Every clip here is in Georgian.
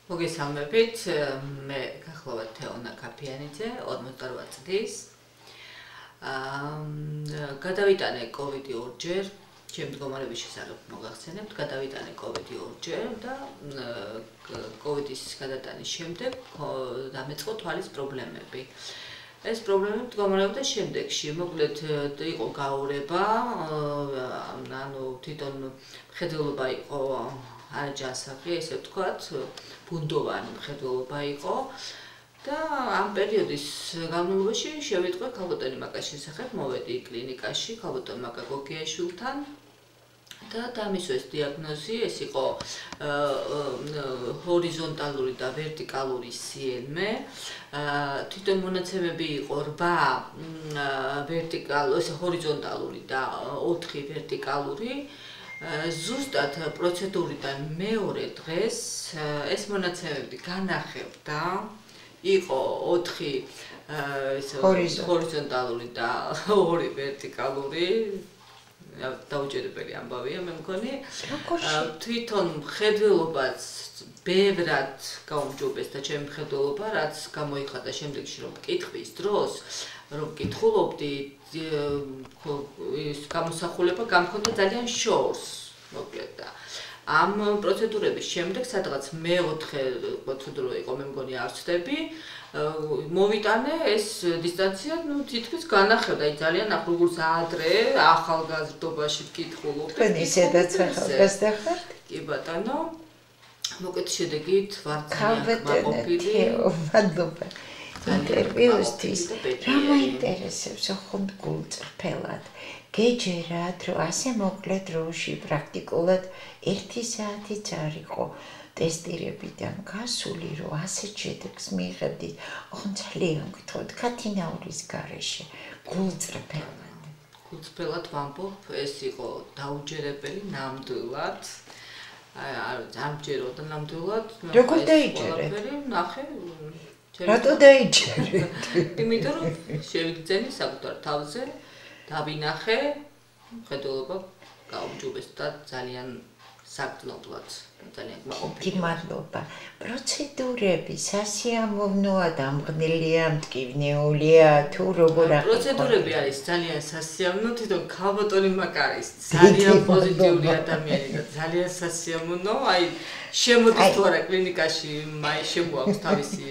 მოგესალმებით, მე გახლავართ თეონა კაფიანიძე, 48 წლის. გადავიტანე COVID-ი ორჯერ, ჩემი მდგომარეობის შესახებ მოგახსენებთ, გადავიტანე COVID-ი ორჯერ და COVID-ის გადატანის შემდეგ დამეწყო თვალის პრობლემები. ეს პრობლემები მდგომარეობდა შემდეგში, მოკლედ იყო გაურება, ანუ თვითონ მხედველობა იყო არაჯანსაღი, ესე ვთქვათ, ბუნდოვანი მხედველობა იყო და ამ პერიოდის განმავლობაში შევიტყვე ქალბატონი მაკას შესახებ, მოვედი კლინიკაში ქალბატონ მაკა გოგიაშვილთან და დამისვეს დიაგნოზი, ეს იყო ჰორიზონტალური და ვერტიკალური სიელმე. თვითონ მონაცემები იყო 8 ჰორიზონტალური და 4 ვერტიკალური. ზუსტად პროცედურიდან მეორე დღეს ეს მონაცემები განახებდა, იყო 4 ჰორიზონტალური და 2 ვერტიკალური. დაუჯერებელი ამბავია, მე მგონი. თვითონ მხედველობაც ბევრად გაუმჯობესდა ჩემი მხედველობა, რაც გამოიხატა შემდეგში, რომ მკითხვის დროს, რომ მკითხულობდი, ის გამოსახულება გამქონდა ძალიან შორს, მოკლედ და ამ პროცედურების შემდეგ, სადღაც მე-4 პროცედურა იყო, მე მგონი არ ვცდები, მოვიტანე ეს დისტანცია, თითქმის განახევდა, ძალიან როგორც ადრე ახალგაზრდობაში ვკითხულობდი. თქვენ ისედაც ახალგაზრდა ხართ? კი ბატონო. მოკეთ შედეგით ვარ ძალიან კმაყოფილი. მადლობა. ინტერვიუსთვის რა მაინტერესებს ხომ გულწრფელად? გეჯერათ, რომ ასე მოკლე დროში პრაქტიკულად 1 საათიც არ იყო ტესტირებიდან გასული, რომ ასეთ შედეგს მიიღებდით, ოღონდ ძალიან გითხოვთ, ქათინაურის გარეშე, გულწრფელად. გულწრფელად ვამბობ, ეს იყო დაუჯერებელი ნამდვილად. არ მჯეროდა ნამდვილად. როგორ დაიჯერეთ? ნახე. რატო დაიჯერეთ? იმიტომ რომ შევიგრძენი საკუთარ თავზე, დავინახე, მხედველობა გაუმჯობესდა ძალიან საგრძნობლად. ძალიან კმაყოფილი. მადლობა. პროცედურები სასიამოვნოა, დამღნელია, მტკივნეულია, თუ როგორ ახერხებთ? პროცედურები არის ძალიან სასიამოვნო, თვითონ ქალბატონი მაკა არის ძალიან პოზიტიური ადამიანი და ძალიან სასიამოვნო, აი შემოდის თუ არა კლინიკაში, მაინც შემოაქვს თავისი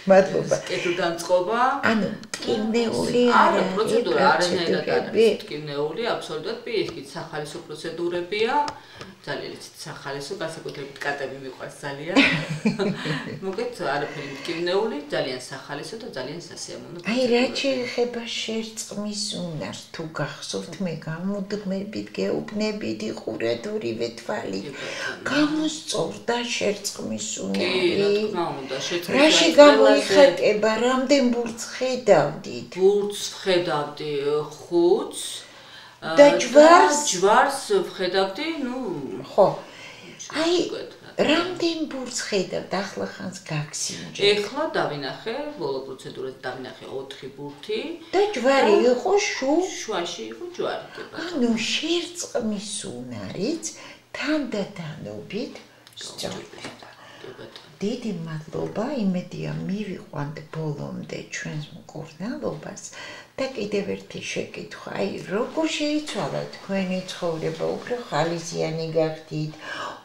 მადლობა. კეთილდამწყობა. ანუ მტკივნეული არა, პროცედურა არანაირად არ არის მტკივნეული, აბსოლუტურად პირიქით სახალისო პროცედურებია. ძალიან იცით სახალისო, განსაკუთრებით კატები მიყვარს ძალიან. მოგეთ არაფერი მტკივნეული, ძალიან სახალისო და ძალიან სასიამოვნო. აი რა შეეხება შერწყმის უნარს, თუ გახსოვთ მე გამოდგმებით, გეუბნებით, იყურეთ ორივე თვალი. გამოსწორდა შერწყმის უნარი. რა თქმა უნდა, შერწყმის რაში გამოიხატება, რამდენ ბურთს ხედავდით? ბურთს ვხედავდი 5 და ჯვარს ვხედავდი, ხო. აი რამდენ ბურთს ხედავთ ახლა ხანს გაგსინჯეთ? ეხლა დავინახე, ბოლო პროცედურაზე დავინახე 4 ბურთი და ჯვარი იყო შუაში იყო ჯვარი, კი ბატონო. ანუ შერწყმის უნარიც თანდათანობით სწორდება. დიდი მადლობა, იმედია მივიყვანთ ბოლომდე ჩვენს მკურნალობას და კიდევ ერთი შეკითხვა, აი როგორ შეიცვალა თქვენი ცხოვრება, უფრო ხალისიანი გახდით,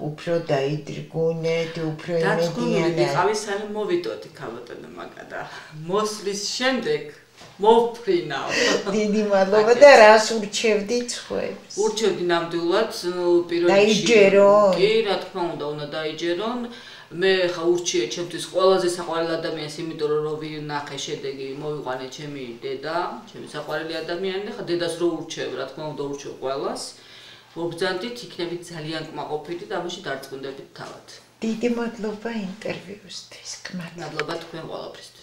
უფრო დაიძრგუნეთ, უფრო იმედიანი. ხალისანი მოვიტოდი ქალბატონო მაკა და მოსვლის შემდეგ მოვფრინავ. დიდი მადლობა და რას ურჩევდით სხვებს? ურჩევდი ნამდვილად პირველ დაიჯერონ? კი, რა თქმა უნდა დაიჯერონ. მე ხა ურჩიე ჩემთვის ყველაზე საყვარელი ადამიანს, იმიტომ რომ ვინახე შედეგი, მოვიყვანე ჩემი დედა, ჩემი საყვარელი ადამიანი და ხა დედას რო ურჩევ, რა თქმა უნდა ურჩევ ყველას. მობრძანდით, იქნებით ძალიან კმაყოფილი და ამაში დარწმუნდებით თავად. დიდი მადლობა ინტერვიუსთვის. მადლობა თქვენ ყველაფრისთვის.